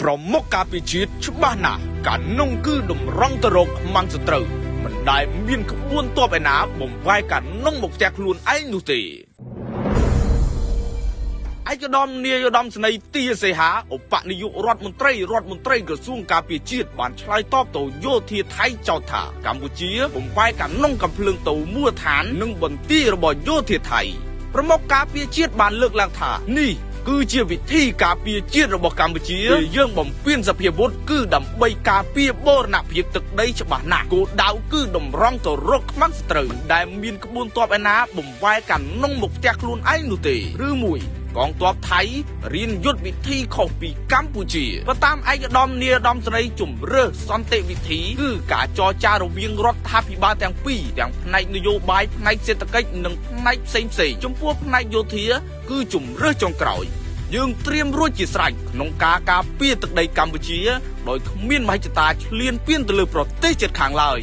ប្រមុខការពារជាតិច្បាស់ណាស់ការនងគឺតម្រង់ទៅរកខ្មាំងសត្រូវមិនដែលមានក្បួនទ័ពឯណាបំវាយការនងមកផ្ទះខ្លួនឯងនោះទេឯកឧត្តមនាយឧត្តមសេនីយ៍ទីសេហាឧបនាយករដ្ឋមន្ត្រីក្រសួងការពារជាតិបានឆ្លើយតបទៅយោធាថៃចោទថាកម្ពុជាបំវាយការនងកំភ្លើងទៅមូលដ្ឋាននិងបន្ទាយរបស់យោធាថៃប្រមុខការពារជាតិបានលើកឡើងថានេះគឺជាវិធីការពារជាតិរបស់កម្ពុជាយើងបំពេញសភាវុធគឺដើម្បីការពារបូរណភាពទឹកដីច្បាស់ណាស់គោលដៅគឺតម្រង់ទៅរកខ្មាំងសត្រូវមិនដែលមានក្បួនទ័ពឯណាបំវាយការនងមកផ្ទះខ្លួនឯងនោះទេឬមួយកងទ័ពថៃរៀនយុទ្ធវិធីខុសពីកម្ពុជាបើតាមឯកឧត្តមនាយឧត្តមសេនីយ៍ជំរឿសន្តិវិធីគឺការចរចារវាងរដ្ឋាភិបាលទាំងពីរទាំងផ្នែកនយោបាយផ្នែកសេដ្ឋកិច្ចនិងផ្នែកផ្សេងចំពោះផ្នែកយោធាគឺជំរឿសចុងក្រោយយើងត្រៀមរួចជាស្រេចក្នុងការការពារទឹកដីកម្ពុជាដោយគ្មានមហិច្ឆតាឈ្លានពានទៅលើប្រទេសជិតខាងឡើយ